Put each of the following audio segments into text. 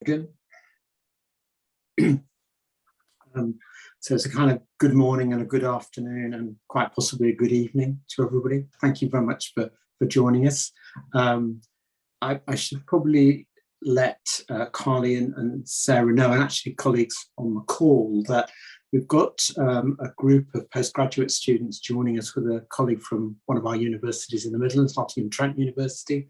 Good. So it's a kind of good morning and a good afternoon and quite possibly a good evening to everybody. Thank you very much for joining us. I should probably let Carly and Sarah know, and actually colleagues on the call, that we've got a group of postgraduate students joining us with a colleague from one of our universities in the Midlands, Nottingham-Trent University.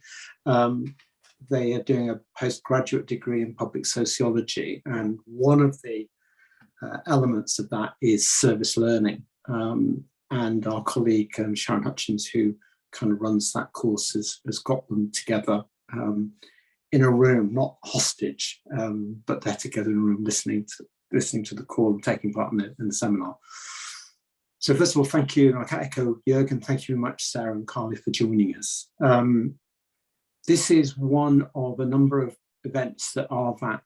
They are doing a postgraduate degree in public sociology, and one of the elements of that is service learning. And our colleague Sharon Hutchins, who kind of runs that course, has got them together in a room, not hostage, but they're together in a room listening to the call and taking part in the seminar. So first of all, thank you, and I can echo Jürgen, thank you very much, Sarah and Carly, for joining us. This is one of a number of events that ARVAC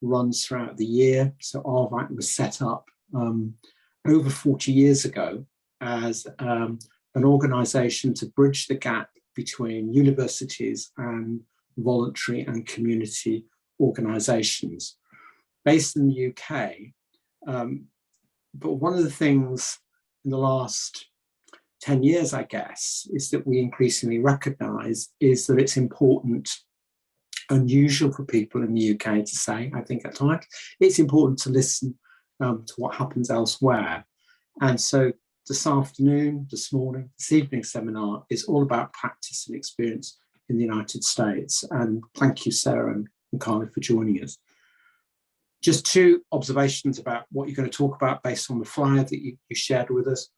runs throughout the year. So ARVAC was set up over 40 years ago as an organisation to bridge the gap between universities and voluntary and community organisations based in the UK. But one of the things in the last 10 years, I guess, is that we increasingly recognise is that it's important, unusual for people in the UK to say, I think at times, it's important to listen to what happens elsewhere. And so this afternoon, this morning, this evening seminar is all about practice and experience in the United States. And thank you, Sarah and Carly, for joining us. Just two observations about what you're going to talk about based on the flyer that you shared with us.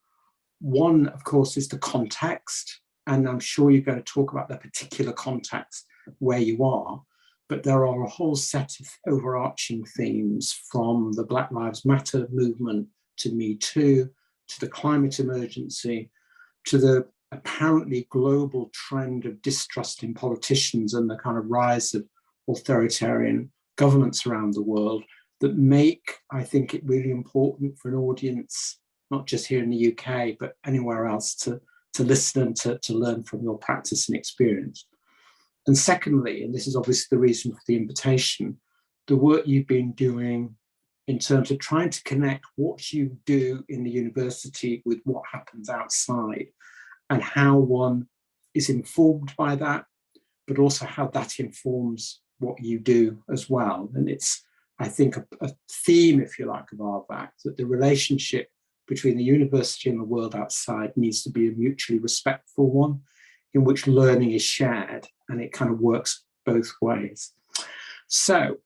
One, of course, is the context, and I'm sure you're going to talk about the particular context where you are, but there are a whole set of overarching themes, from the Black Lives Matter movement to Me Too, to the climate emergency, to the apparently global trend of distrust in politicians and the kind of rise of authoritarian governments around the world, that make, I think, it really important for an audience, not just here in the UK, but anywhere else, to listen and to learn from your practice and experience. And secondly, and this is obviously the reason for the invitation, the work you've been doing in terms of trying to connect what you do in the university with what happens outside, and how one is informed by that, but also how that informs what you do as well. And it's, I think, a theme, if you like, of ARVAC, that the relationship between the university and the world outside needs to be a mutually respectful one, in which learning is shared, and it kind of works both ways. So,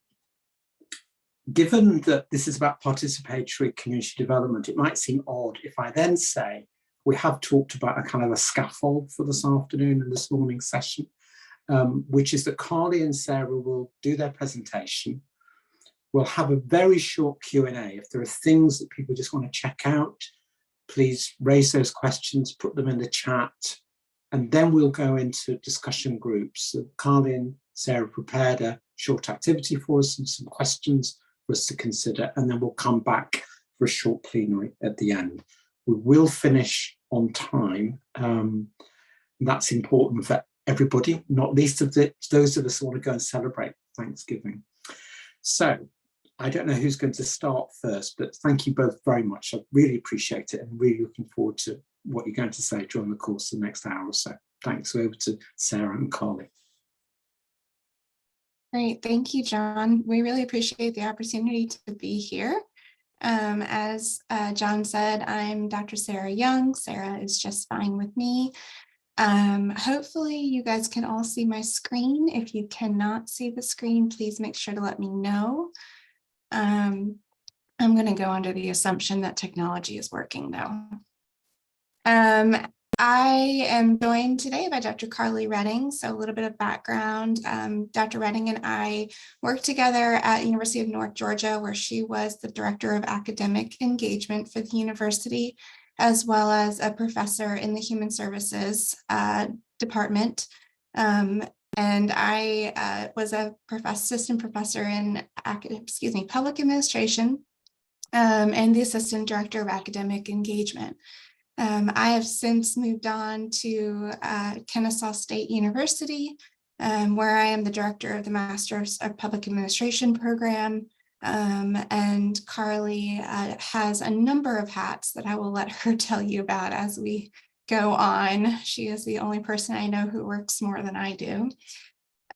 given that this is about participatory community development, it might seem odd if I then say we have talked about a kind of a scaffold for this afternoon and this morning's session, which is that Carly and Sarah will do their presentation. We'll have a very short Q&A. If there are things that people just want to check out, please raise those questions, put them in the chat, and then we'll go into discussion groups. So Carly and Sarah prepared a short activity for us and some questions for us to consider, and then we'll come back for a short plenary at the end. We will finish on time. That's important for everybody, not least of those of us who want to go and celebrate Thanksgiving. So, I don't know who's going to start first, but thank you both very much. I really appreciate it, and really looking forward to what you're going to say during the course of the next hour or so. Thanks. Over to Sarah and Carly. Great. Thank you, John. We really appreciate the opportunity to be here. As John said, I'm Dr. Sarah Young. Sarah is just fine with me. Hopefully you guys can all see my screen. If you cannot see the screen, please make sure to let me know. I'm going to go under the assumption that technology is working though. I am joined today by Dr. Carly Redding. So a little bit of background. Dr. Redding and I worked together at University of North Georgia, where she was the Director of Academic Engagement for the university, as well as a professor in the Human Services department. And I was a assistant professor in public administration and the assistant director of academic engagement. I have since moved on to Kennesaw State University, where I am the director of the Master's of Public Administration program. And Carly has a number of hats that I will let her tell you about as we go on. She is the only person I know who works more than I do.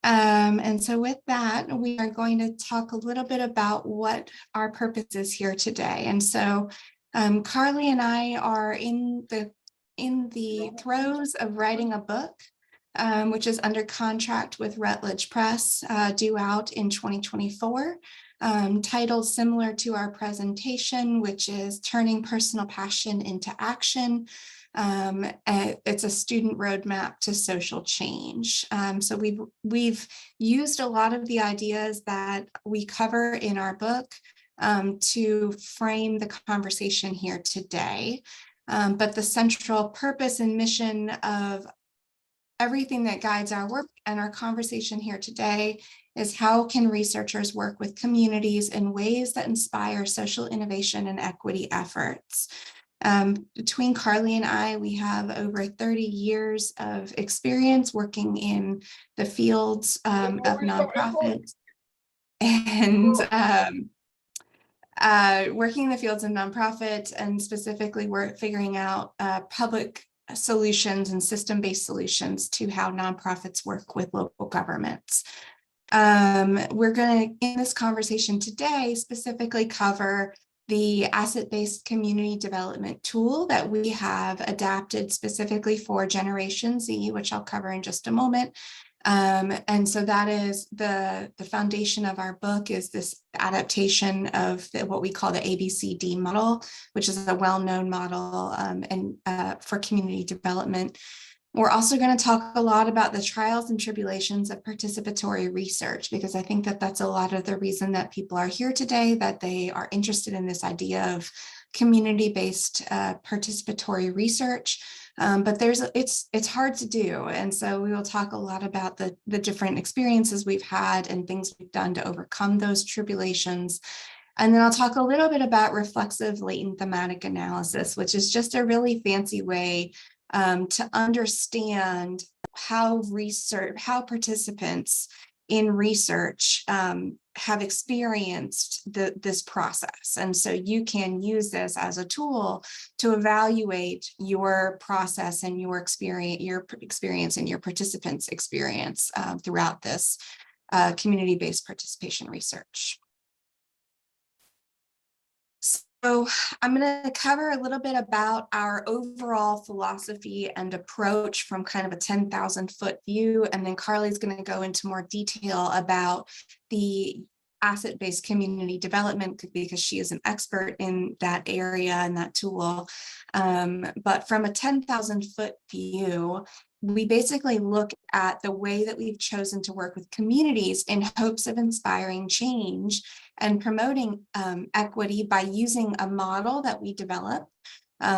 And so with that, we are going to talk a little bit about what our purpose is here today. And so Carly and I are in the throes of writing a book, which is under contract with Routledge Press, due out in 2024, titled similar to our presentation, which is Turning Personal Passion into Action. It's a student roadmap to social change. So we've used a lot of the ideas that we cover in our book to frame the conversation here today. But the central purpose and mission of everything that guides our work and our conversation here today is how can researchers work with communities in ways that inspire social innovation and equity efforts. Between Carly and I, we have over 30 years of experience working in the fields of nonprofits and working in the fields of nonprofit, and specifically we're figuring out public solutions and system-based solutions to how nonprofits work with local governments. We're going to, in this conversation today, specifically cover the asset-based community development tool that we have adapted specifically for Generation Z, which I'll cover in just a moment. And so that is the foundation of our book, is this adaptation of what we call the ABCD model, which is a well-known model for community development. We're also going to talk a lot about the trials and tribulations of participatory research, because I think that that's a lot of the reason that people are here today, that they are interested in this idea of community-based participatory research. But it's hard to do. And so we will talk a lot about the different experiences we've had and things we've done to overcome those tribulations. And then I'll talk a little bit about reflexive latent thematic analysis, which is just a really fancy way to understand how participants in research have experienced this process. And so you can use this as a tool to evaluate your process and your experience and your participants' experience throughout this community-based participation research. So I'm going to cover a little bit about our overall philosophy and approach from kind of a 10,000-foot view, and then Carly's going to go into more detail about the asset-based community development, because she is an expert in that area and that tool. But from a 10,000-foot view, we basically look at the way that we've chosen to work with communities in hopes of inspiring change and promoting equity by using a model that we developed,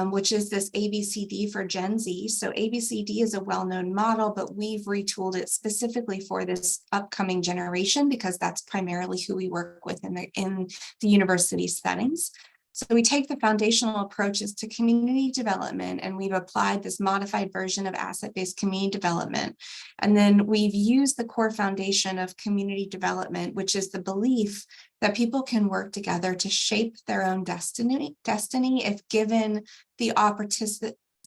which is this ABCD for Gen Z. So ABCD is a well-known model, but we've retooled it specifically for this upcoming generation, because that's primarily who we work with in the university settings. So we take the foundational approaches to community development, and we've applied this modified version of asset-based community development. And then we've used the core foundation of community development, which is the belief that people can work together to shape their own destiny if given the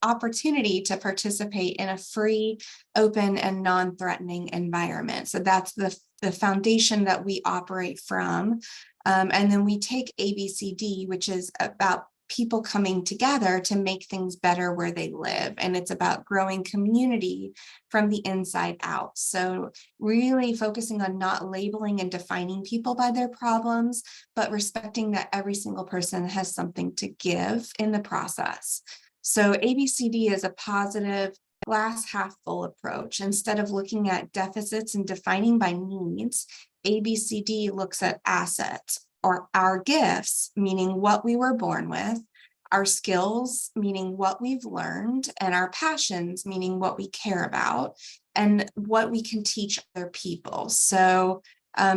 opportunity to participate in a free, open, and non-threatening environment. So that's the foundation that we operate from. And then we take ABCD, which is about people coming together to make things better where they live. And it's about growing community from the inside out. So really focusing on not labeling and defining people by their problems, but respecting that every single person has something to give in the process. So ABCD is a positive, glass half full approach. Instead of looking at deficits and defining by needs, ABCD looks at assets, or our gifts, meaning what we were born with, our skills, meaning what we've learned, and our passions, meaning what we care about, and what we can teach other people. So,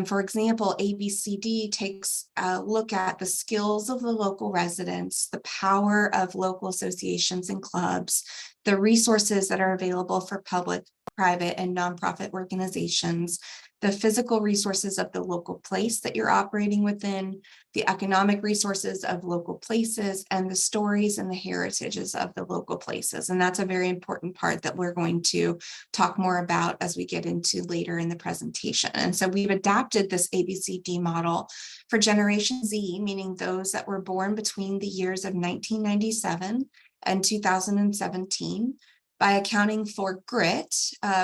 for example, ABCD takes a look at the skills of the local residents, the power of local associations and clubs, the resources that are available for public private, and nonprofit organizations, the physical resources of the local place that you're operating within, the economic resources of local places, and the stories and the heritages of the local places. And that's a very important part that we're going to talk more about as we get into later in the presentation. And so we've adapted this ABCD model for Generation Z, meaning those that were born between the years of 1997 and 2017, by accounting for grit,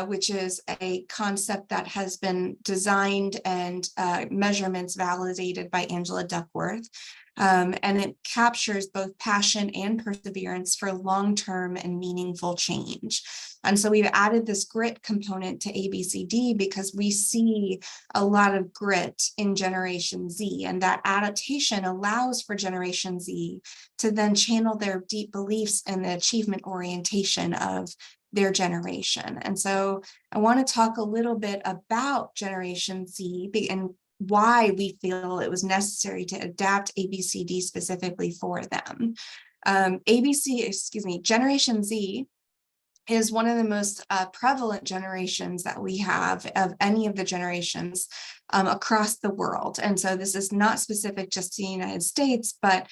which is a concept that has been designed and measurements validated by Angela Duckworth. And it captures both passion and perseverance for long-term and meaningful change. And so we've added this grit component to ABCD because we see a lot of grit in Generation Z, and that adaptation allows for Generation Z to then channel their deep beliefs and the achievement orientation of their generation. And so I want to talk a little bit about Generation Z and why we feel it was necessary to adapt ABCD specifically for them. Generation Z is one of the most prevalent generations that we have of any of the generations across the world. And so this is not specific just to the United States, but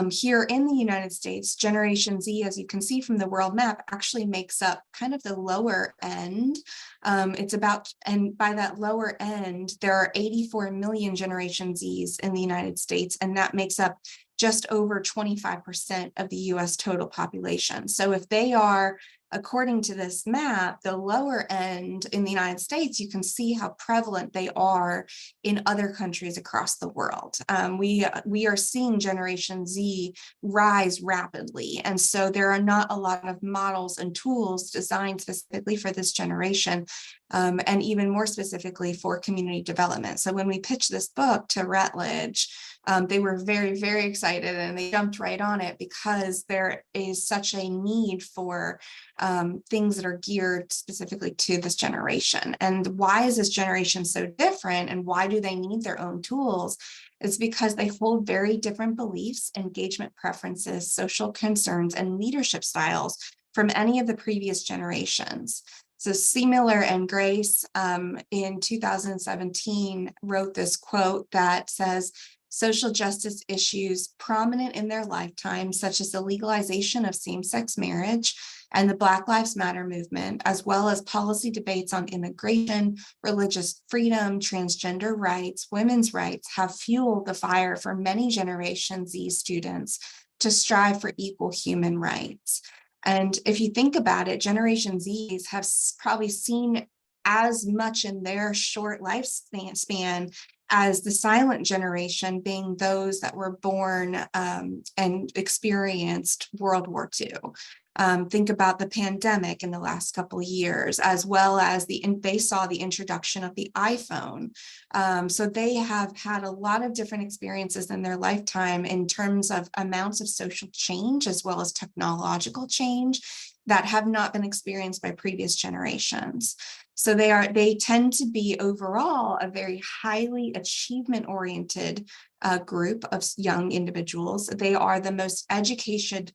here in the United States, Generation Z, as you can see from the world map, actually makes up kind of the lower end. It's about, and by that lower end, there are 84 million Generation Zs in the United States, and that makes up just over 25% of the US total population. So if they are, according to this map, the lower end in the United States, you can see how prevalent they are in other countries across the world. We are seeing Generation Z rise rapidly. And so there are not a lot of models and tools designed specifically for this generation, and even more specifically for community development. So when we pitched this book to Rutledge, they were very, very excited, and they jumped right on it because there is such a need for things that are geared specifically to this generation. And why is this generation so different, and why do they need their own tools? It's because they hold very different beliefs, engagement preferences, social concerns, and leadership styles from any of the previous generations. So C. Miller and Grace in 2017 wrote this quote that says, social justice issues prominent in their lifetime, such as the legalization of same-sex marriage and the Black Lives Matter movement, as well as policy debates on immigration, religious freedom, transgender rights, women's rights, have fueled the fire for many Generation Z students to strive for equal human rights. And if you think about it, Generation Zs have probably seen as much in their short lifespan as the silent generation, being those that were born and experienced World War II. Think about the pandemic in the last couple of years, as well as they saw the introduction of the iPhone. So they have had a lot of different experiences in their lifetime in terms of amounts of social change, as well as technological change that have not been experienced by previous generations. So they tend to be overall a very highly achievement-oriented group of young individuals. They are the most educated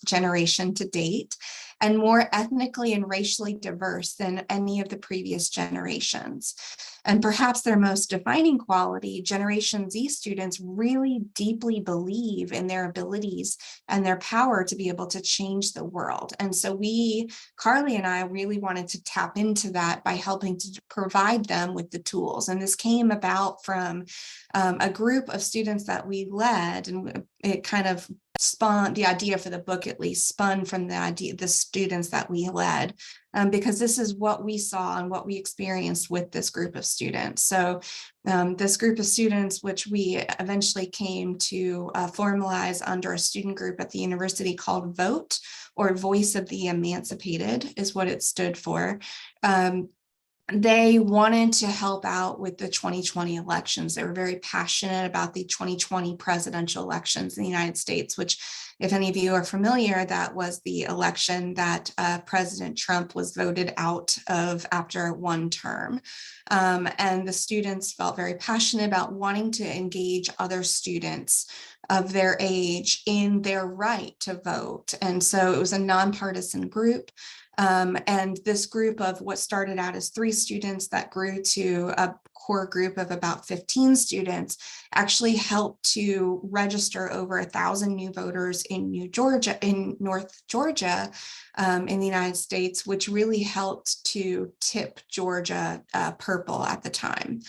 generation to date, and more ethnically and racially diverse than any of the previous generations. And perhaps their most defining quality, Generation Z students really deeply believe in their abilities and their power to be able to change the world. And so Carly and I really wanted to tap into that by helping to provide them with the tools. And this came about from a group of students that we led, and it kind of spawned, the idea for the book at least spun from the students that we led, because this is what we saw and what we experienced with this group of students. So this group of students, which we eventually came to formalize under a student group at the university called VOTE, or Voice of the Emancipated is what it stood for. They wanted to help out with the 2020 elections. They were very passionate about the 2020 presidential elections in the United States, which, if any of you are familiar, that was the election that President Trump was voted out of after one term. And the students felt very passionate about wanting to engage other students of their age in their right to vote. And so it was a nonpartisan group. And this group of what started out as 3 students that grew to a core group of about 15 students actually helped to register over 1,000 new voters in North Georgia, in the United States, which really helped to tip Georgia purple at the time.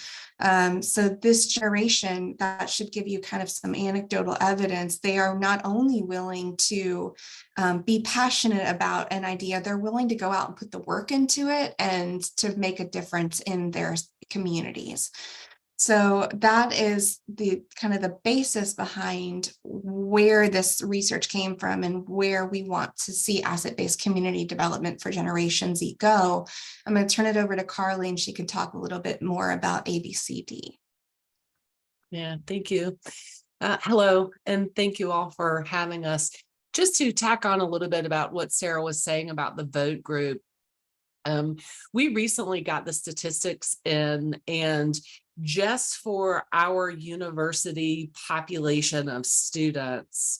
So this generation, that should give you kind of some anecdotal evidence. They are not only willing to be passionate about an idea, they're willing to go out and put the work into it and to make a difference in their communities. So that is the kind of the basis behind where this research came from and where we want to see asset-based community development for Generation Z go. I'm going to turn it over to Carly and she can talk a little bit more about ABCD. Yeah, thank you. Hello, and thank you all for having us. Just to tack on a little bit about what Sarah was saying about the vote group. We recently got the statistics in, and just for our university population of students,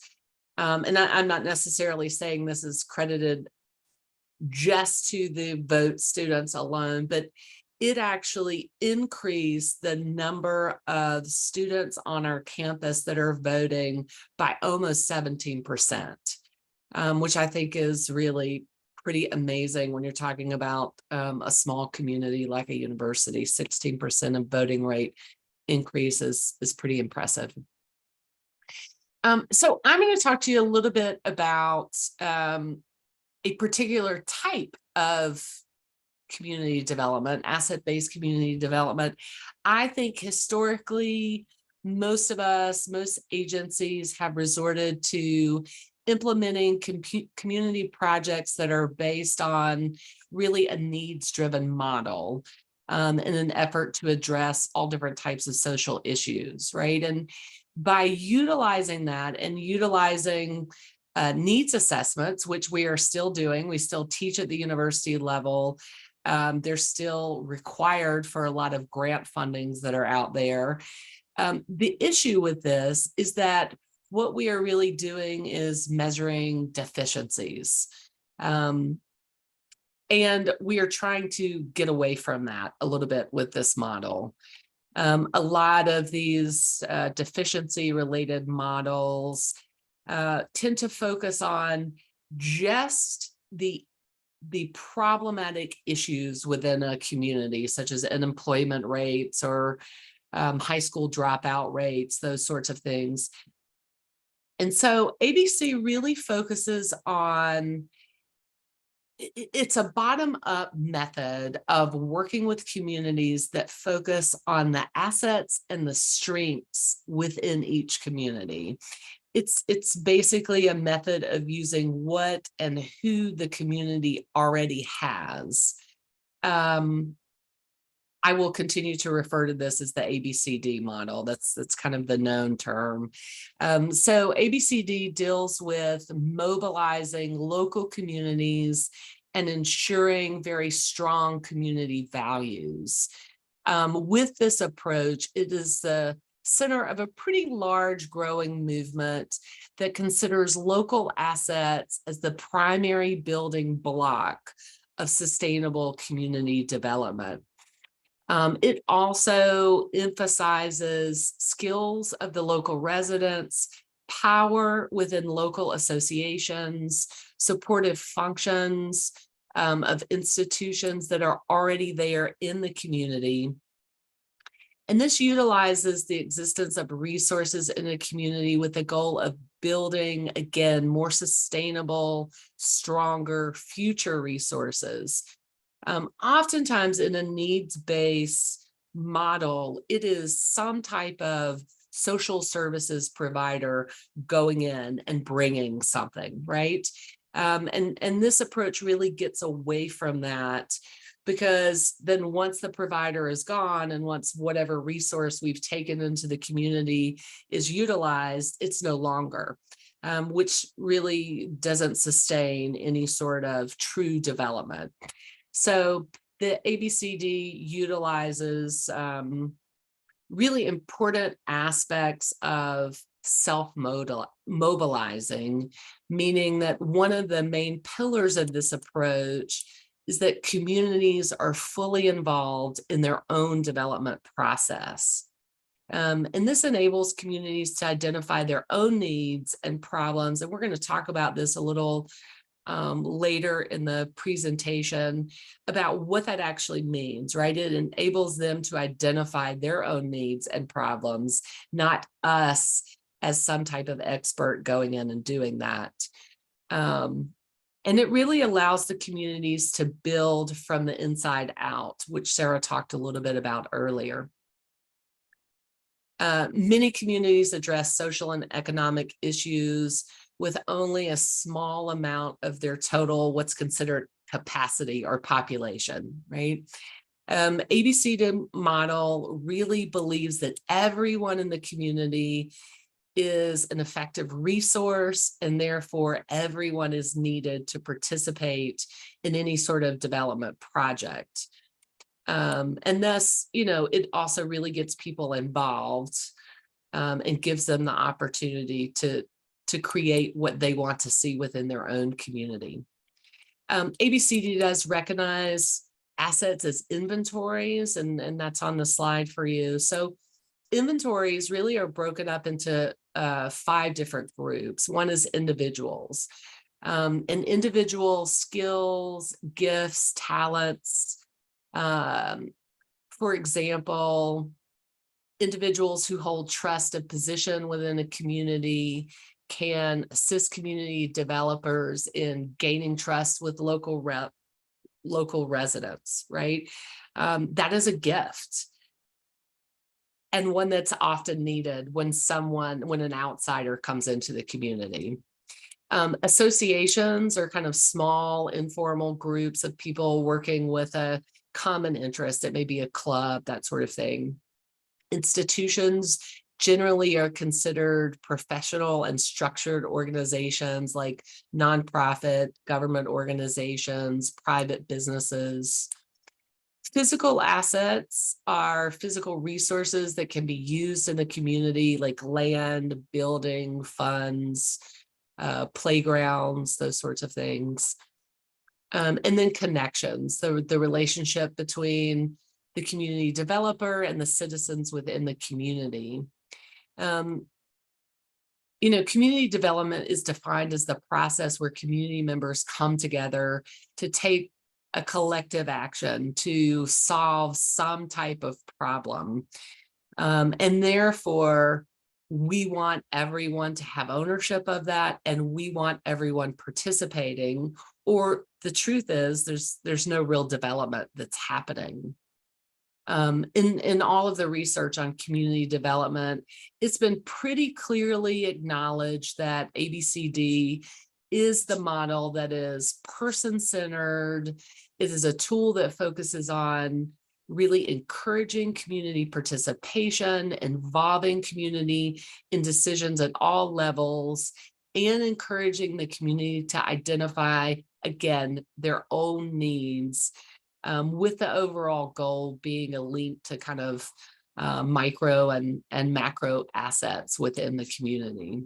and I'm not necessarily saying this is credited just to the vote students alone, but it actually increased the number of students on our campus that are voting by almost 17%, which I think is really pretty amazing when you're talking about a small community like a university. 16% of voting rate increase is pretty impressive. So I'm going to talk to you a little bit about a particular type of community development, asset-based community development. I think historically, most of us, most agencies have resorted to implementing community projects that are based on really a needs-driven model in an effort to address all different types of social issues, right? And by utilizing that and utilizing needs assessments, which we are still doing, we still teach at the university level. They're still required for a lot of grant fundings that are out there. The issue with this is that what we are really doing is measuring deficiencies. And we are trying to get away from that a little bit with this model. A lot of these deficiency related models tend to focus on just the problematic issues within a community, such as unemployment rates or high school dropout rates, those sorts of things. And so ABC really focuses on, it's a bottom-up method of working with communities that focus on the assets and the strengths within each community. It's basically a method of using what and who the community already has. I will continue to refer to this as the ABCD model. That's kind of the known term. So ABCD deals with mobilizing local communities and ensuring very strong community values. With this approach, it is the center of a pretty large growing movement that considers local assets as the primary building block of sustainable community development. It also emphasizes skills of the local residents, power within local associations, supportive functions of institutions that are already there in the community. And this utilizes the existence of resources in a community with the goal of building, again, more sustainable, stronger future resources. Oftentimes in a needs-based model, it is some type of social services provider going in and bringing something, right? And this approach really gets away from that, because then once the provider is gone and once whatever resource we've taken into the community is utilized, it's no longer, which really doesn't sustain any sort of true development. So the ABCD utilizes really important aspects of self-mobilizing, meaning that one of the main pillars of this approach is that communities are fully involved in their own development process. And this enables communities to identify their own needs and problems. And we're going to talk about this a little later in the presentation about what that actually means, right? It enables them to identify their own needs and problems, not us as some type of expert going in and doing that. And it really allows the communities to build from the inside out, which Sarah talked a little bit about earlier. Many communities address social and economic issues with only a small amount of their total what's considered capacity or population, right? ABCD model really believes that everyone in the community is an effective resource, and therefore everyone is needed to participate in any sort of development project. And thus, it also really gets people involved and gives them the opportunity to create what they want to see within their own community. ABCD does recognize assets as inventories, and that's on the slide for you. So inventories really are broken up into 5 different groups. One is individuals, and individual skills, gifts, talents. For example, individuals who hold trusted position within a community can assist community developers in gaining trust with local residents, right? That is a gift, and one that's often needed when an outsider comes into the community. Associations are kind of small, informal groups of people working with a common interest. It may be a club, that sort of thing. Institutions generally are considered professional and structured organizations like nonprofit, government organizations, private businesses. Physical assets are physical resources that can be used in the community, like land, building, funds, playgrounds, those sorts of things. And then connections, the relationship between the community developer and the citizens within the community. Community development is defined as the process where community members come together to take a collective action to solve some type of problem. And therefore, we want everyone to have ownership of that, and we want everyone participating, or the truth is there's no real development that's happening. In all of the research on community development, it's been pretty clearly acknowledged that ABCD is the model that is person-centered. It is a tool that focuses on really encouraging community participation, involving community in decisions at all levels, and encouraging the community to identify, again, their own needs, with the overall goal being a link to kind of micro and macro assets within the community.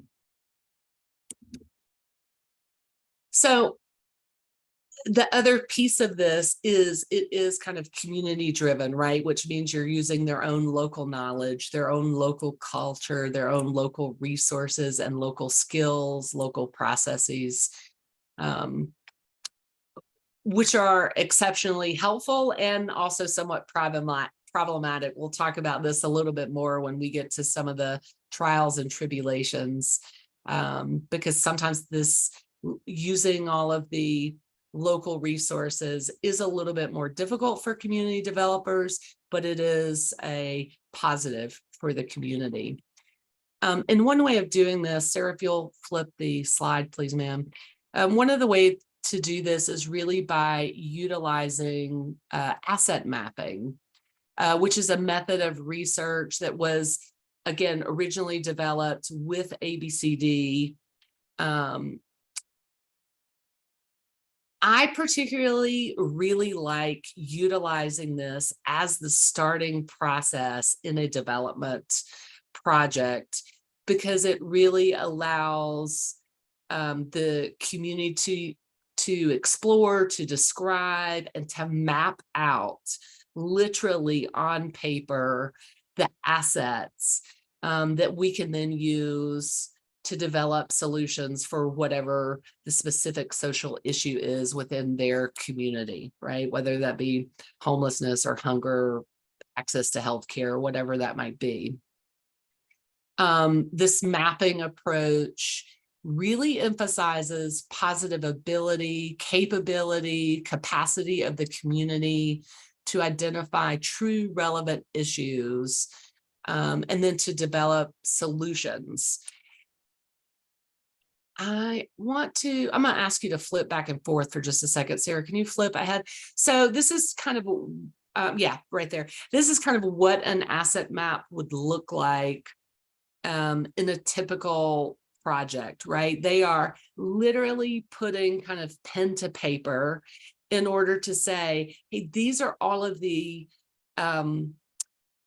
So the other piece of this is it is kind of community driven, right? Which means you're using their own local knowledge, their own local culture, their own local resources and local skills, local processes, which are exceptionally helpful and also somewhat problematic. We'll talk about this a little bit more when we get to some of the trials and tribulations, because sometimes this using all of the local resources is a little bit more difficult for community developers, but it is a positive for the community. And one way of doing this, Sarah, if you'll flip the slide, please, ma'am. One of the ways to do this is really by utilizing asset mapping, which is a method of research that was, again, originally developed with ABCD. I particularly really like utilizing this as the starting process in a development project because it really allows the community to explore, to describe, and to map out literally on paper the assets that we can then use to develop solutions for whatever the specific social issue is within their community, right? Whether that be homelessness or hunger, access to healthcare, whatever that might be. This mapping approach really emphasizes positive ability, capability, capacity of the community to identify true relevant issues, and then to develop solutions. I'm going to ask you to flip back and forth for just a second. Sarah, can you flip ahead? So this is kind of, yeah, right there. This is kind of what an asset map would look like in a typical project, right? They are literally putting kind of pen to paper in order to say, hey, these are all of the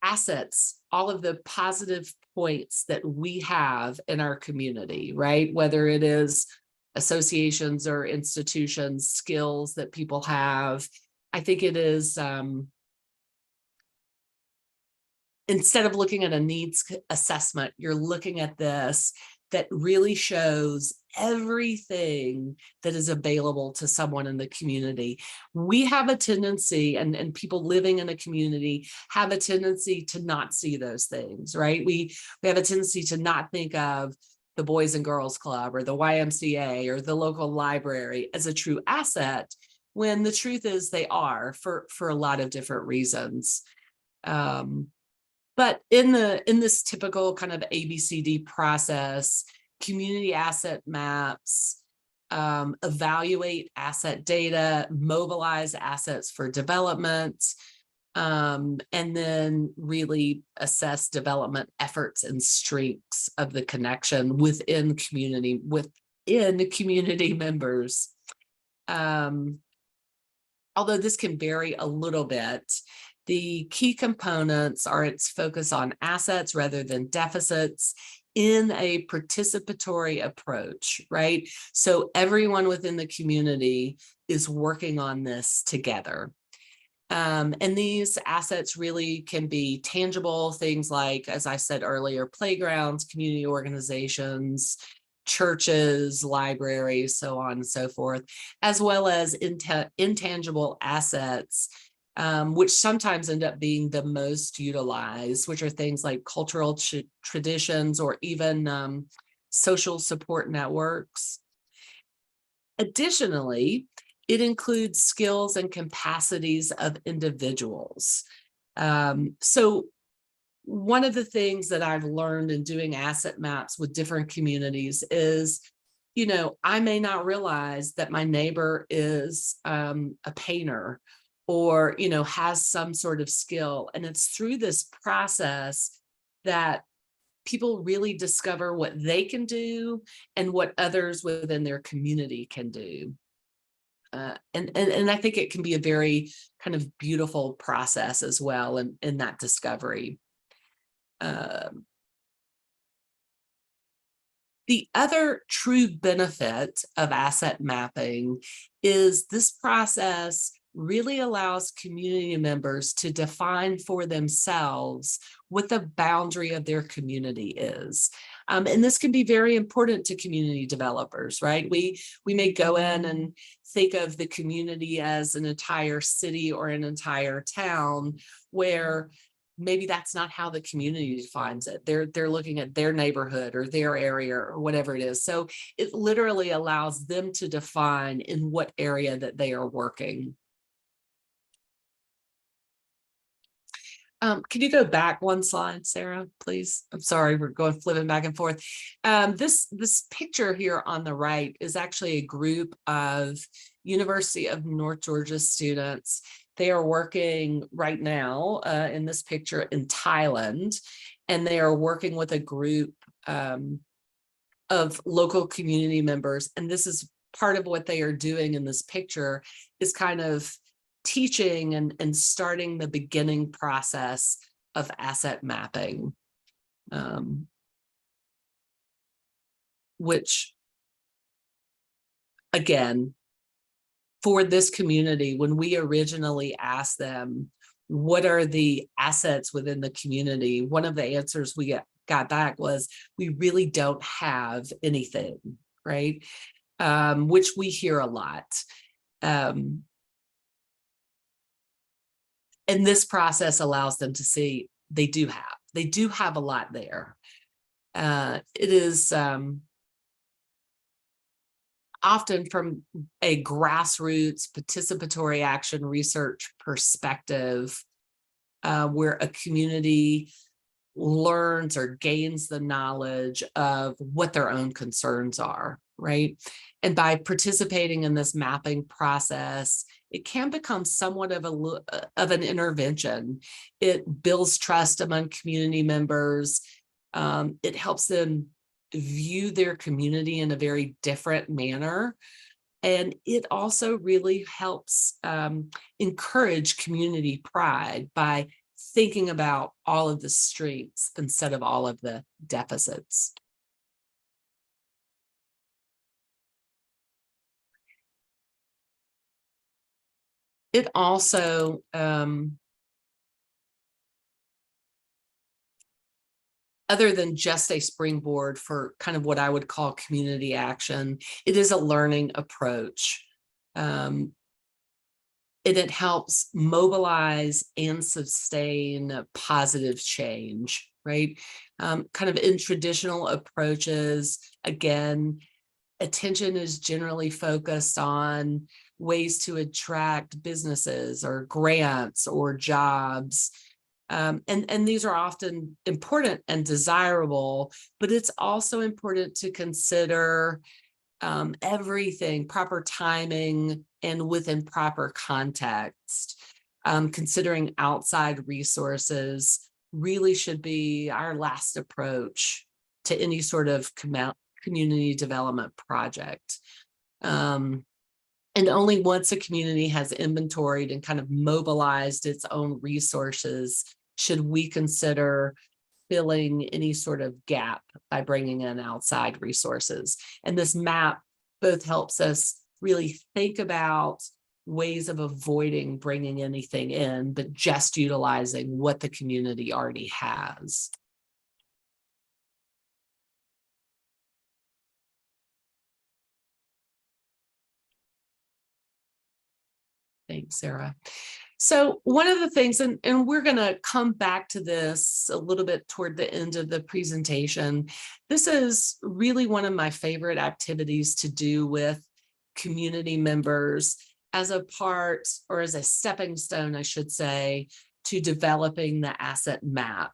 assets, all of the positive points that we have in our community, right? Whether it is associations or institutions, skills that people have. I think it is, instead of looking at a needs assessment, you're looking at this that really shows everything that is available to someone in the community. We have a tendency, and people living in a community have a tendency to not see those things, right? We have a tendency to not think of the Boys and Girls Club or the YMCA or the local library as a true asset, when the truth is they are for a lot of different reasons. But in this typical kind of ABCD process, community asset maps evaluate asset data, mobilize assets for development, and then really assess development efforts and strengths of the connection within community members. Although this can vary a little bit, the key components are its focus on assets rather than deficits in a participatory approach, right? So everyone within the community is working on this together. And these assets really can be tangible things like, as I said earlier, playgrounds, community organizations, churches, libraries, so on and so forth, as well as intangible assets, which sometimes end up being the most utilized, which are things like cultural traditions or even social support networks. Additionally, it includes skills and capacities of individuals. So one of the things that I've learned in doing asset maps with different communities is, you know, I may not realize that my neighbor is a painter or, you know, has some sort of skill. And it's through this process that people really discover what they can do and what others within their community can do. And I think it can be a very kind of beautiful process as well in that discovery. The other true benefit of asset mapping is this process really allows community members to define for themselves what the boundary of their community is. And this can be very important to community developers, right? We may go in and think of the community as an entire city or an entire town, where maybe that's not how the community defines it. They're looking at their neighborhood or their area or whatever it is. So it literally allows them to define in what area that they are working. Can you go back one slide, Sarah, please? I'm sorry, we're going flipping back and forth. This picture here on the right is actually a group of University of North Georgia students. They are working right now in this picture in Thailand, and they are working with a group of local community members. And this is part of what they are doing in this picture, is kind of teaching and starting the beginning process of asset mapping. which, again, for this community, when we originally asked them, what are the assets within the community? One of the answers we got back was, we really don't have anything, right? Which we hear a lot. And this process allows them to see they do have a lot there. It is often from a grassroots participatory action research perspective, where a community learns or gains the knowledge of what their own concerns are, right? And by participating in this mapping process, it can become somewhat of an intervention. It builds trust among community members. It helps them view their community in a very different manner. And it also really helps encourage community pride by thinking about all of the strengths instead of all of the deficits. It also other than just a springboard for kind of what I would call community action, it is a learning approach. It helps mobilize and sustain positive change, right? Kind of in traditional approaches, again, attention is generally focused on ways to attract businesses or grants or jobs. And these are often important and desirable, but it's also important to consider everything, proper timing, and within proper context. Considering outside resources really should be our last approach to any sort of community development project. And only once a community has inventoried and kind of mobilized its own resources should we consider filling any sort of gap by bringing in outside resources. And this map both helps us really think about ways of avoiding bringing anything in, but just utilizing what the community already has. Thanks, Sarah. So one of the things, and we're going to come back to this a little bit toward the end of the presentation, this is really one of my favorite activities to do with community members as a part, or as a stepping stone, I should say, to developing the asset map.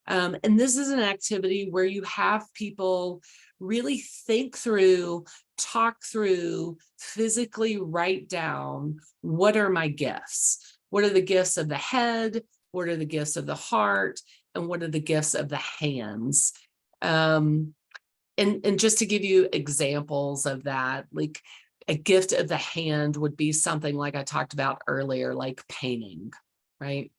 And this is an activity where you have people really think through, talk through, physically write down, what are my gifts? What are the gifts of the head? What are the gifts of the heart? And what are the gifts of the hands? And just to give you examples of that, like a gift of the hand would be something like I talked about earlier, like painting, right?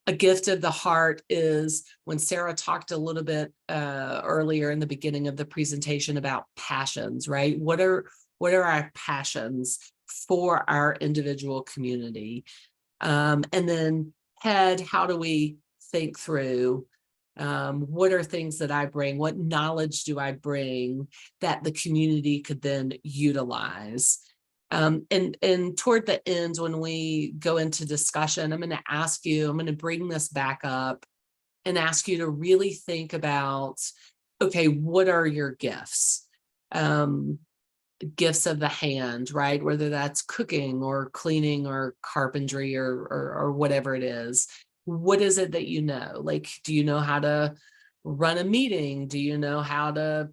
A gift of the heart is when Sarah talked a little bit earlier in the beginning of the presentation about passions, right? What are our passions for our individual community? And then head, how do we think through what are things that I bring? What knowledge do I bring that the community could then utilize? And toward the end, when we go into discussion, I'm going to ask you, I'm going to bring this back up and ask you to really think about, okay, what are your gifts? Gifts of the hand, right? Whether that's cooking or cleaning or carpentry or whatever it is. What is it that you know? Like, do you know how to run a meeting? Do you know how to,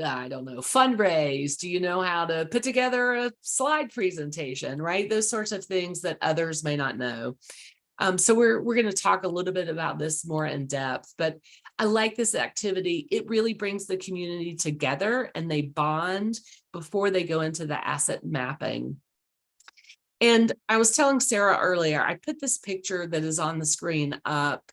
I don't know, fundraise? Do you know how to put together a slide presentation, right? Those sorts of things that others may not know. So we're going to talk a little bit about this more in depth, but I like this activity. It really brings the community together and they bond before they go into the asset mapping. And I was telling Sarah earlier, I put this picture that is on the screen up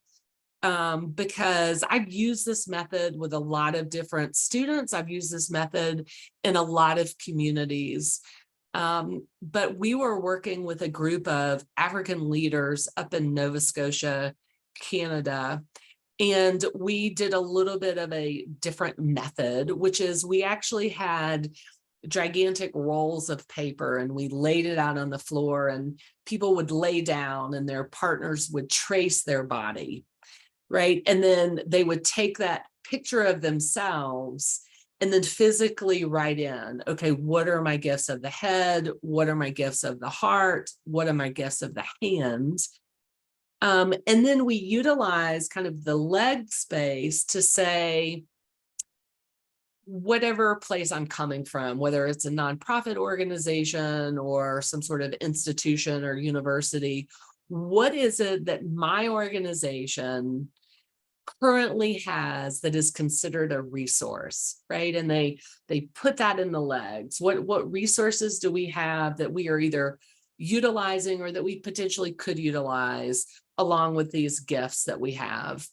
because I've used this method with a lot of different students. I've used this method in a lot of communities. But we were working with a group of African leaders up in Nova Scotia, Canada, and we did a little bit of a different method, which is we actually had gigantic rolls of paper and we laid it out on the floor, and people would lay down and their partners would trace their body, right? And then they would take that picture of themselves and then physically write in, okay, what are my gifts of the head? What are my gifts of the heart? What are my gifts of the hands? And then we utilize kind of the leg space to say, whatever place I'm coming from, whether it's a nonprofit organization or some sort of institution or university, what is it that my organization currently has that is considered a resource, right? And they put that in the legs. What resources do we have that we are either utilizing or that we potentially could utilize along with these gifts that we have?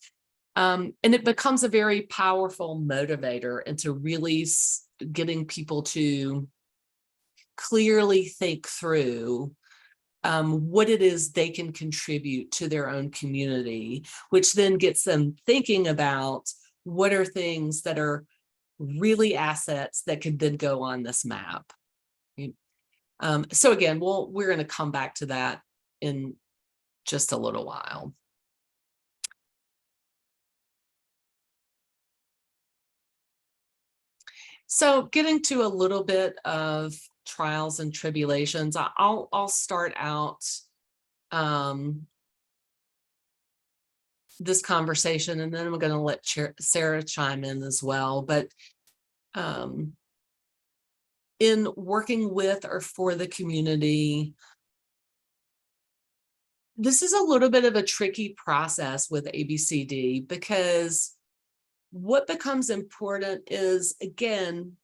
And it becomes a very powerful motivator into really getting people to clearly think through what it is they can contribute to their own community, which then gets them thinking about what are things that are really assets that could then go on this map. So again, we're going to come back to that in just a little while. So getting to a little bit of trials and tribulations, I'll start out this conversation, and then I'm going to let Sarah chime in as well. But in working with or for the community, this is a little bit of a tricky process with ABCD, because what becomes important is, again,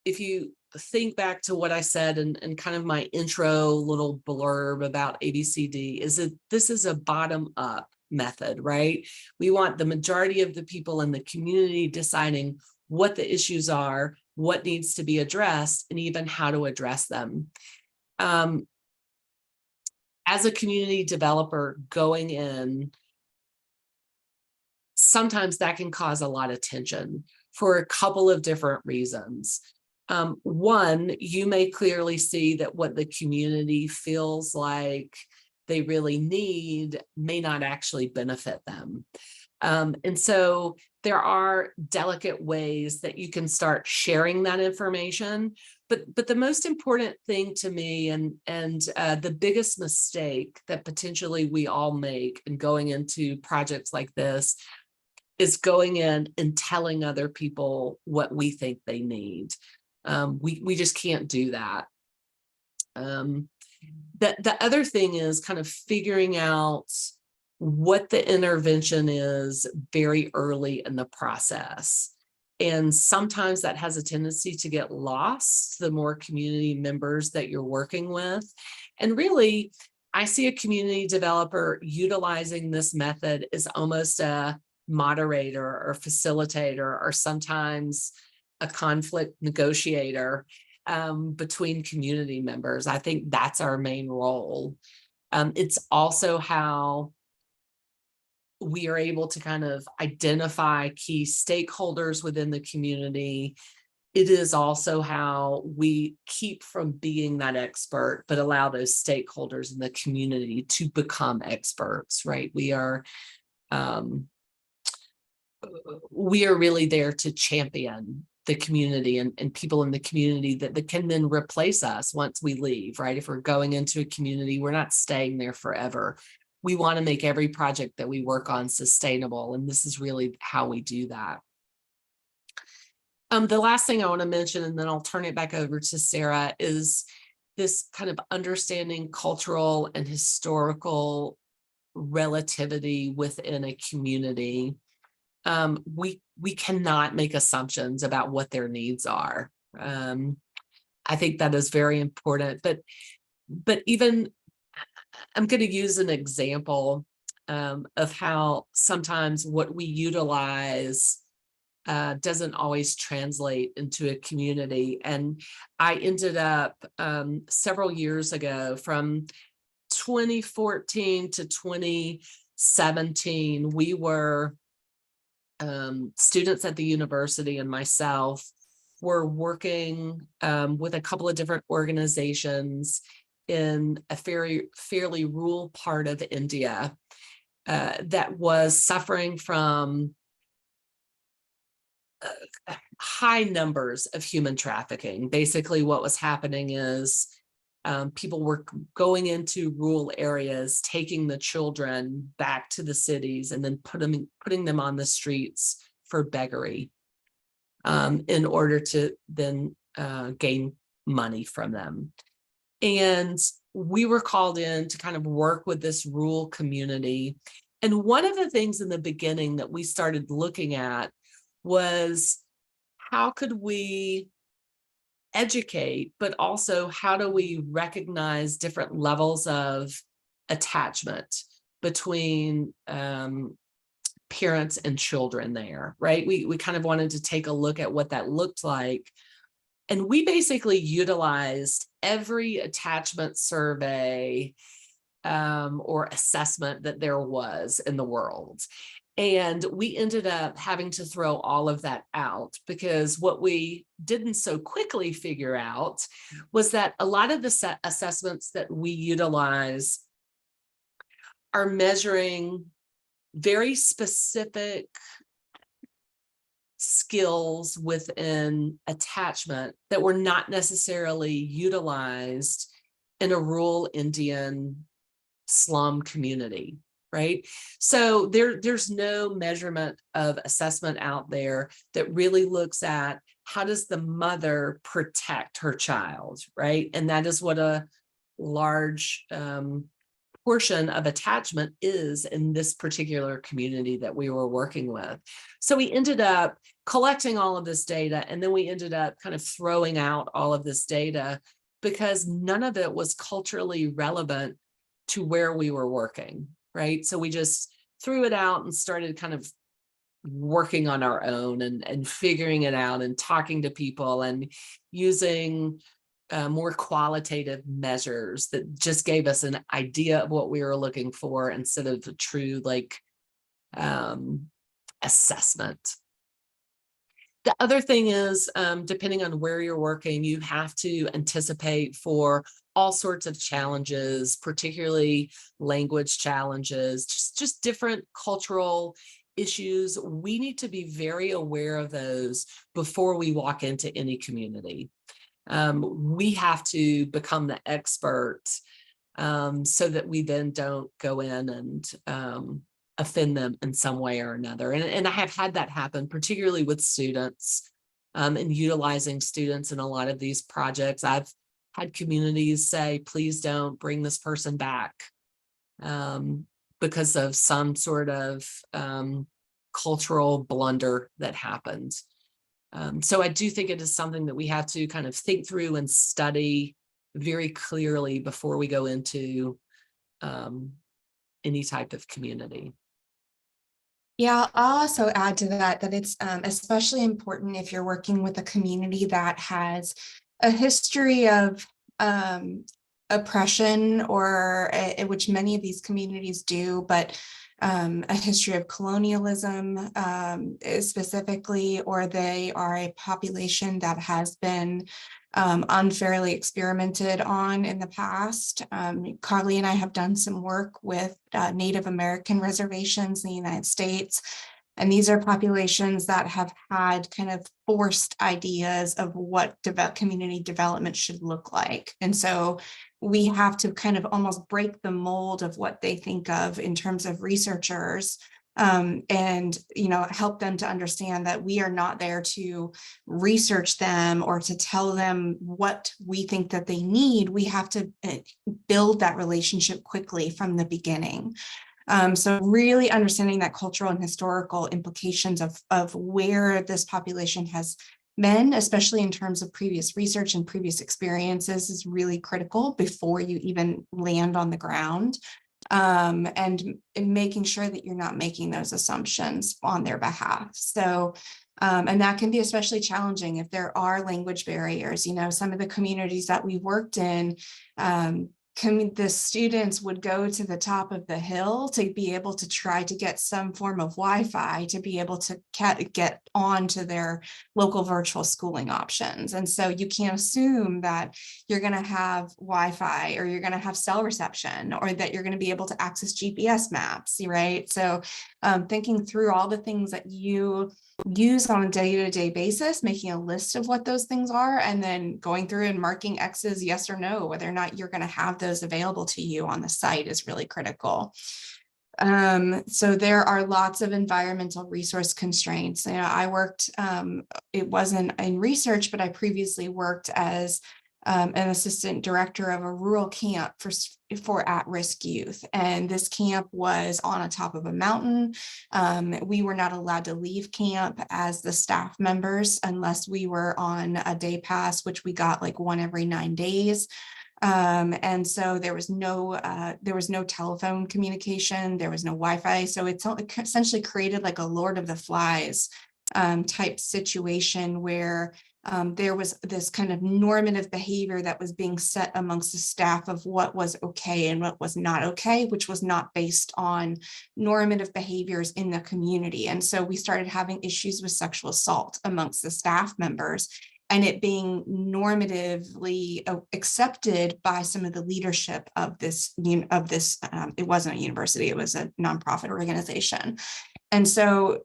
if you think back to what I said and kind of my intro little blurb about ABCD, is that this is a bottom-up method, right? We want the majority of the people in the community deciding what the issues are, what needs to be addressed, and even how to address them. As a community developer going in, sometimes that can cause a lot of tension for a couple of different reasons. One, you may clearly see that what the community feels like they really need may not actually benefit them. And so there are delicate ways that you can start sharing that information. But the most important thing to me, and the biggest mistake that potentially we all make in going into projects like this, is going in and telling other people what we think they need. We just can't do that. The other thing is kind of figuring out what the intervention is very early in the process. And sometimes that has a tendency to get lost, the more community members that you're working with. And really, I see a community developer utilizing this method as almost a moderator or facilitator, or sometimes a conflict negotiator between community members. I think that's our main role. It's also how we are able to kind of identify key stakeholders within the community. It is also how we keep from being that expert, but allow those stakeholders in the community to become experts, right? We are really there to champion the community and people in the community that can then replace us once we leave, right? If we're going into a community, we're not staying there forever. We want to make every project that we work on sustainable, and this is really how we do that. The last thing I want to mention, and then I'll turn it back over to Sarah, is this kind of understanding cultural and historical relativity within a community. We cannot make assumptions about what their needs are. I think that is very important, but even I'm going to use an example. of how sometimes what we utilize doesn't always translate into a community. And I ended up several years ago, from 2014 to 2017, we were students at the university and myself were working with a couple of different organizations in a fairly rural part of India that was suffering from high numbers of human trafficking. Basically, what was happening is people were going into rural areas, taking the children back to the cities, and then putting them on the streets for beggary in order to then gain money from them. And we were called in to kind of work with this rural community. And one of the things in the beginning that we started looking at was, how could we educate, but also how do we recognize different levels of attachment between parents and children there, right? We kind of wanted to take a look at what that looked like. And we basically utilized every attachment survey or assessment that there was in the world. And we ended up having to throw all of that out, because what we didn't so quickly figure out was that a lot of the assessments that we utilize are measuring very specific skills within attachment that were not necessarily utilized in a rural Indian slum community, right? So there's no measurement of assessment out there that really looks at how does the mother protect her child, right? And that is what a large portion of attachment is in this particular community that we were working with. So we ended up collecting all of this data, and then we ended up kind of throwing out all of this data because none of it was culturally relevant to where we were working, right? So we just threw it out and started kind of working on our own and figuring it out and talking to people and using more qualitative measures that just gave us an idea of what we were looking for instead of a true assessment. The other thing is, depending on where you're working, you have to anticipate for all sorts of challenges, particularly language challenges, just different cultural issues. We need to be very aware of those before we walk into any community. We have to become the expert so that we then don't go in and offend them in some way or another. And I have had that happen, particularly with students and utilizing students in a lot of these projects. I've had communities say, please don't bring this person back because of some sort of cultural blunder that happened. So I do think it is something that we have to kind of think through and study very clearly before we go into any type of community. Yeah, I'll also add to that it's especially important if you're working with a community that has a history of oppression, or which many of these communities do, but a history of colonialism specifically, or they are a population that has been unfairly experimented on in the past. Carly and I have done some work with Native American reservations in the United States. And these are populations that have had kind of forced ideas of what community development should look like. And so we have to kind of almost break the mold of what they think of in terms of researchers, and help them to understand that we are not there to research them or to tell them what we think that they need. We have to build that relationship quickly from the beginning. So really understanding that cultural and historical implications of where this population has been, especially in terms of previous research and previous experiences, is really critical before you even land on the ground. and making sure that you're not making those assumptions on their behalf. So, and that can be especially challenging if there are language barriers. You know, some of the communities that we worked in, the students would go to the top of the hill to be able to try to get some form of Wi-Fi to be able to get on to their local virtual schooling options. And so you can't assume that you're going to have Wi-Fi or you're going to have cell reception or that you're going to be able to access GPS maps, right? So thinking through all the things that you use on a day-to-day basis, making a list of what those things are, and then going through and marking X's yes or no, whether or not you're going to have those available to you on the site is really critical. So there are lots of environmental resource constraints. You know, I worked, it wasn't in research, but I previously worked as an assistant director of a rural camp for at-risk youth. And this camp was on a top of a mountain. We were not allowed to leave camp as the staff members unless we were on a day pass, which we got like one every 9 days. And so there was no telephone communication, there was no Wi-Fi. So it essentially created like a Lord of the Flies type situation where there was this kind of normative behavior that was being set amongst the staff of what was okay and what was not okay, which was not based on normative behaviors in the community. And so we started having issues with sexual assault amongst the staff members, and it being normatively accepted by some of the leadership of this, it wasn't a university, it was a nonprofit organization. And so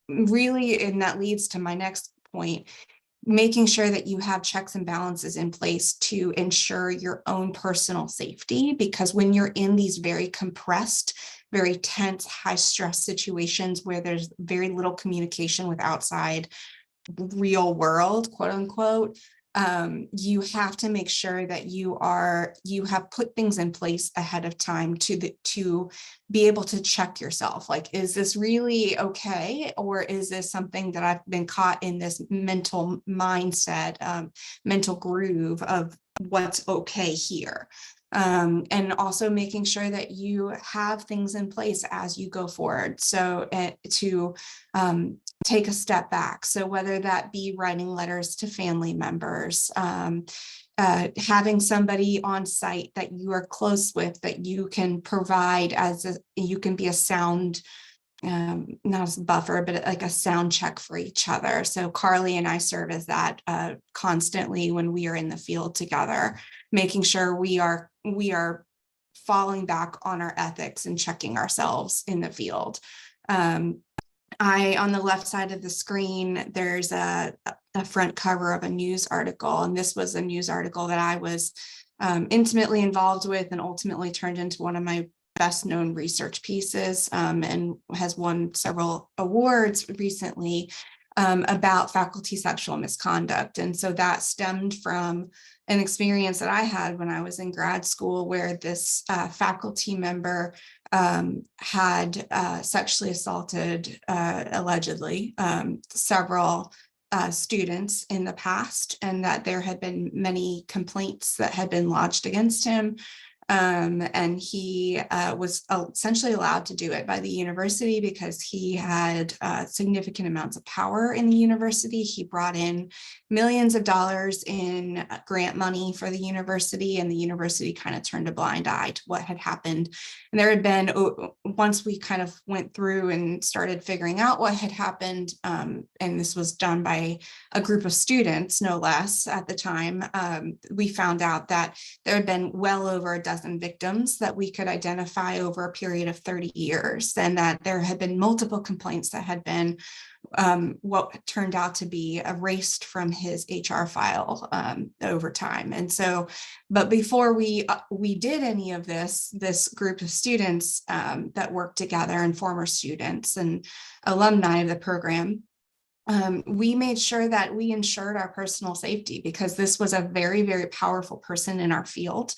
really, and that leads to my next point, making sure that you have checks and balances in place to ensure your own personal safety, because when you're in these very compressed, very tense, high stress situations where there's very little communication with outside real world, quote unquote, you have to make sure that you have put things in place ahead of time to be able to check yourself. Like, is this really okay? Or is this something that I've been caught in this mental mindset, mental groove of what's okay here? And also making sure that you have things in place as you go forward. So to take a step back. So whether that be writing letters to family members, having somebody on site that you are close with, that you can provide you can be a sound, not as a buffer, but like a sound check for each other. So Carly and I serve as that constantly when we are in the field together, making sure we are falling back on our ethics and checking ourselves in the field. On the left side of the screen, there's a front cover of a news article, and this was a news article that I was intimately involved with and ultimately turned into one of my best known research pieces, and has won several awards recently about faculty sexual misconduct. And so that stemmed from an experience that I had when I was in grad school, where this faculty member had sexually assaulted, allegedly, several students in the past, and that there had been many complaints that had been lodged against him. And he was essentially allowed to do it by the university because he had significant amounts of power in the university. He brought in millions of dollars in grant money for the university, and the university kind of turned a blind eye to what had happened. And there had been, once we kind of went through and started figuring out what had happened, and this was done by a group of students, no less, at the time, we found out that there had been well over a dozen victims that we could identify over a period of 30 years, and that there had been multiple complaints that had been what turned out to be erased from his HR file over time. And so, but before we did any of this group of students that worked together, and former students and alumni of the program, we made sure that we ensured our personal safety, because this was a very, very powerful person in our field.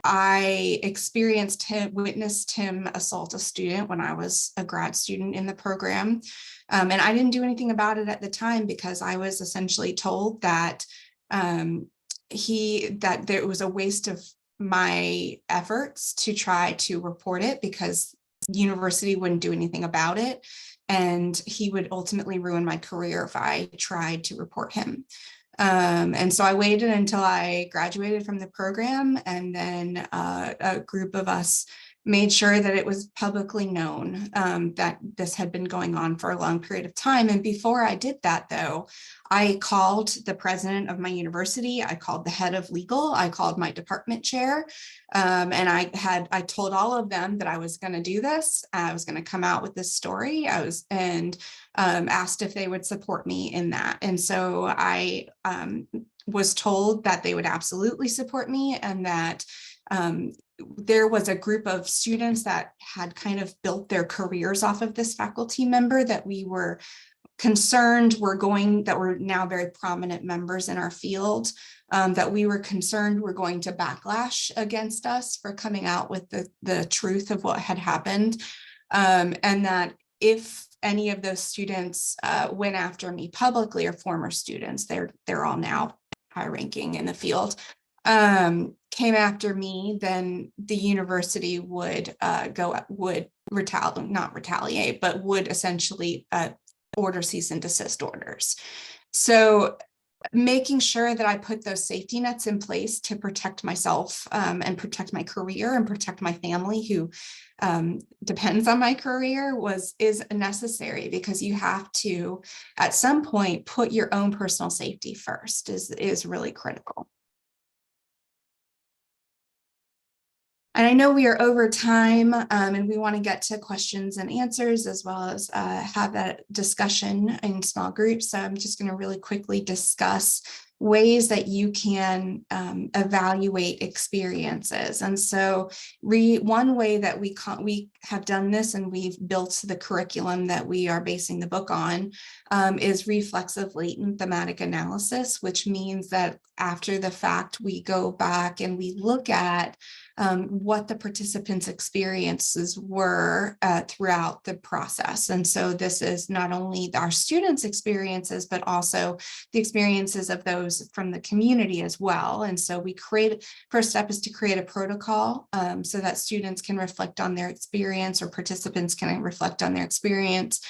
I witnessed him assault a student when I was a grad student in the program. And I didn't do anything about it at the time, because I was essentially told that there was a waste of my efforts to try to report it because university wouldn't do anything about it. And he would ultimately ruin my career if I tried to report him. And so I waited until I graduated from the program, and then a group of us made sure that it was publicly known that this had been going on for a long period of time. And before I did that, though, I called the president of my university, I called the head of legal, I called my department chair, and I told all of them that I was going to do this. I was going to come out with this story. Asked if they would support me in that. And so I was told that they would absolutely support me, and that there was a group of students that had kind of built their careers off of this faculty member that we were concerned that were now very prominent members in our field, that we were concerned were going to backlash against us for coming out with the truth of what had happened. And that if any of those students went after me publicly, or former students, they're all now high ranking in the field, came after me, then the university would essentially order cease and desist orders. So making sure that I put those safety nets in place to protect myself and protect my career and protect my family who depends on my career is necessary, because you have to, at some point, put your own personal safety first is really critical. And I know we are over time, and we want to get to questions and answers, as well as have that discussion in small groups. So I'm just going to really quickly discuss ways that you can evaluate experiences. And so one way that we have done this, and we've built the curriculum that we are basing the book on, is reflexive latent thematic analysis, which means that after the fact, we go back and we look at what the participants' experiences were throughout the process. And so this is not only our students' experiences, but also the experiences of those from the community as well. And so first step is to create a protocol so that students can reflect on their experience, or participants can reflect on their experience.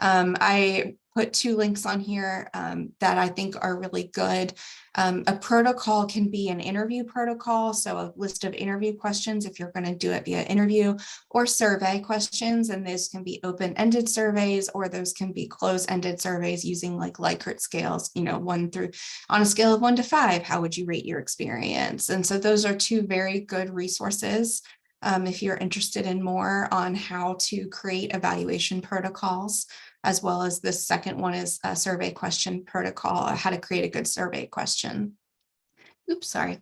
I put 2 links on here that I think are really good. A protocol can be an interview protocol, so a list of interview questions if you're going to do it via interview, or survey questions, and those can be open-ended surveys, or those can be closed-ended surveys using like Likert scales, on a scale of 1 to 5, how would you rate your experience? And so those are 2 very good resources if you're interested in more on how to create evaluation protocols, as well as the second one is a survey question protocol, how to create a good survey question. Oops, sorry.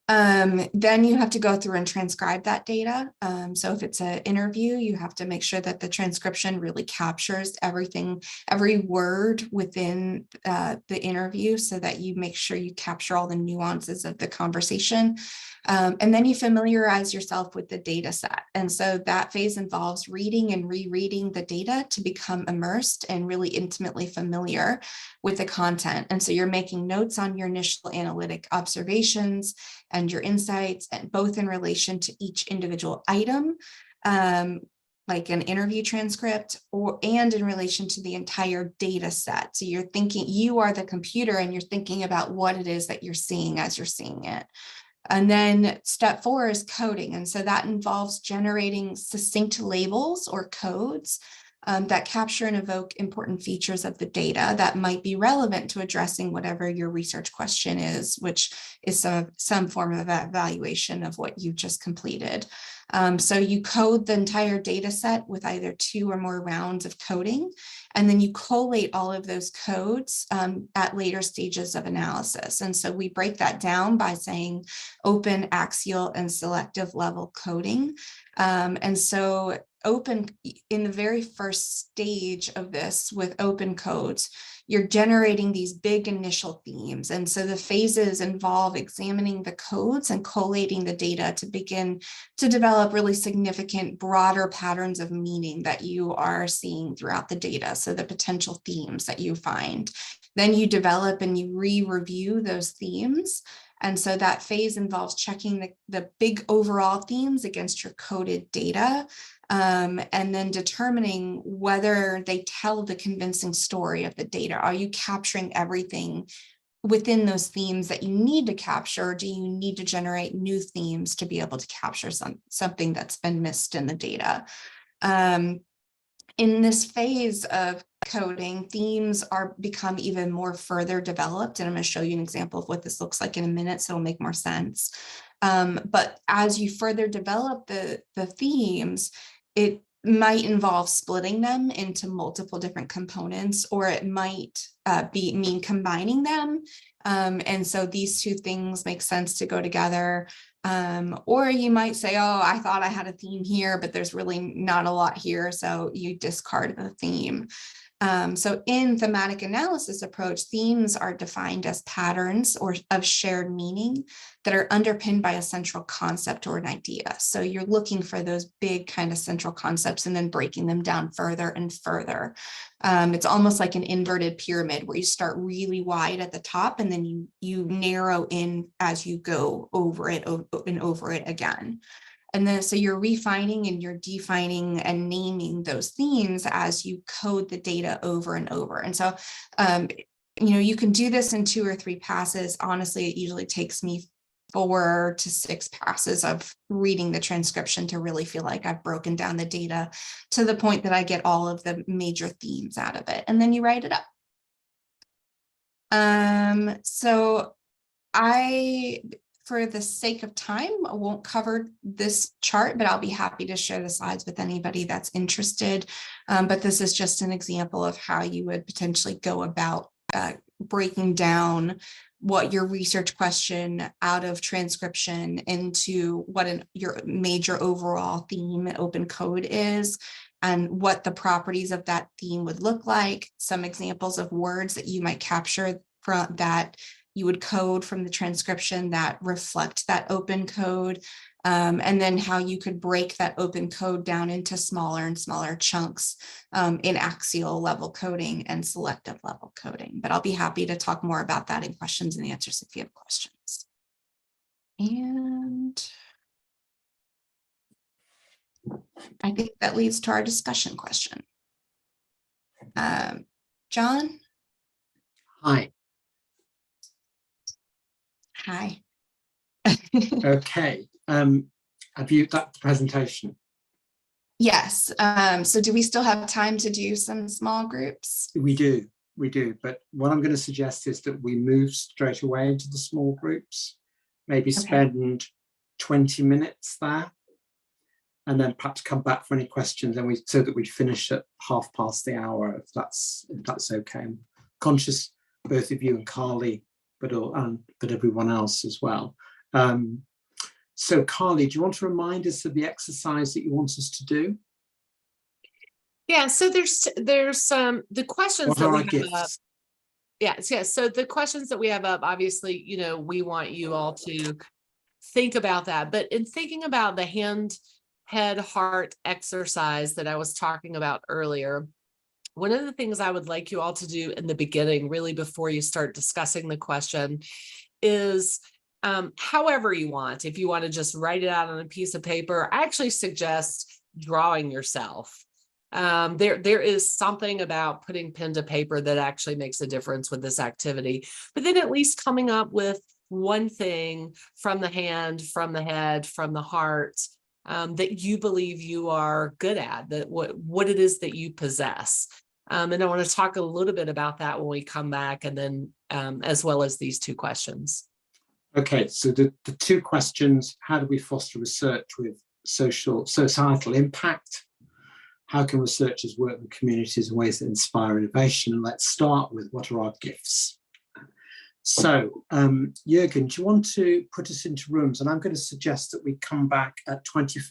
Then you have to go through and transcribe that data. So if it's an interview, you have to make sure that the transcription really captures everything, every word within the interview, so that you make sure you capture all the nuances of the conversation. And then you familiarize yourself with the data set. And so that phase involves reading and rereading the data to become immersed and really intimately familiar with the content. And so you're making notes on your initial analytic observations and your insights, and both in relation to each individual item, like an interview transcript, and in relation to the entire data set. So you're thinking, you are the computer, and you're thinking about what it is that you're seeing as you're seeing it. And then step 4 is coding. And so that involves generating succinct labels or codes that capture and evoke important features of the data that might be relevant to addressing whatever your research question is, which is some form of evaluation of what you just completed. So you code the entire data set with either 2 or more rounds of coding, and then you collate all of those codes at later stages of analysis. And so we break that down by saying open, axial, and selective level coding. And so in the very first stage of this with open codes, you're generating these big initial themes. And so the phases involve examining the codes and collating the data to begin to develop really significant, broader patterns of meaning that you are seeing throughout the data. So the potential themes that you find. Then you develop and you re-review those themes And so that phase involves checking the big overall themes against your coded data, and then determining whether they tell the convincing story of the data. Are you capturing everything within those themes that you need to capture? Or do you need to generate new themes to be able to capture something that's been missed in the data? In this phase of coding, themes become even more further developed. And I'm going to show you an example of what this looks like in a minute, so it'll make more sense. But as you further develop the themes, it might involve splitting them into multiple different components, or it might mean combining them. And so these two things make sense to go together. Or you might say, oh, I thought I had a theme here, but there's really not a lot here, so you discard the theme. So in thematic analysis approach, themes are defined as patterns or of shared meaning that are underpinned by a central concept or an idea. So you're looking for those big kind of central concepts and then breaking them down further and further. It's almost like an inverted pyramid where you start really wide at the top and then you narrow in as you go over it and over it again. And then so you're refining and you're defining and naming those themes as you code the data over and over. And so, you can do this in 2 or 3 passes. Honestly, it usually takes me 4 to 6 passes of reading the transcription to really feel like I've broken down the data to the point that I get all of the major themes out of it. And then you write it up. For the sake of time, I won't cover this chart, but I'll be happy to share the slides with anybody that's interested. But this is just an example of how you would potentially go about breaking down what your research question out of transcription into what your major overall theme in open code is, and what the properties of that theme would look like, some examples of words that you might capture from that you would code from the transcription that reflect that open code, and then how you could break that open code down into smaller and smaller chunks in axial level coding and selective level coding. But I'll be happy to talk more about that in questions and answers if you have questions. And I think that leads to our discussion question. John? Hi. Hi. Okay. Have you that presentation? Yes. So do we still have time to do some small groups? We do. But what I'm going to suggest is that we move straight away into the small groups, maybe spend 20 minutes there, and then perhaps come back for any questions, and so that we finish at 1/2 the hour, if that's okay. I'm conscious, both of you and Carly, but everyone else as well. So Carly, do you want to remind us of the exercise that you want us to do? Yeah, so there's the questions What that are we our have gifts? up. Yes. So the questions that we have up, obviously, we want you all to think about that. But in thinking about the hand, head, heart exercise that I was talking about earlier, one of the things I would like you all to do in the beginning, really before you start discussing the question, is however you want. If you want to just write it out on a piece of paper, I actually suggest drawing yourself. There is something about putting pen to paper that actually makes a difference with this activity, but then at least coming up with one thing from the hand, from the head, from the heart, that you believe you are good at, that what it is that you possess. And I want to talk a little bit about that when we come back, and then as well as these 2 questions. Okay, so the 2 questions: how do we foster research with societal impact? How can researchers work with communities in ways that inspire innovation? And let's start with, what are our gifts? So, Jürgen, do you want to put us into rooms? And I'm going to suggest that we come back at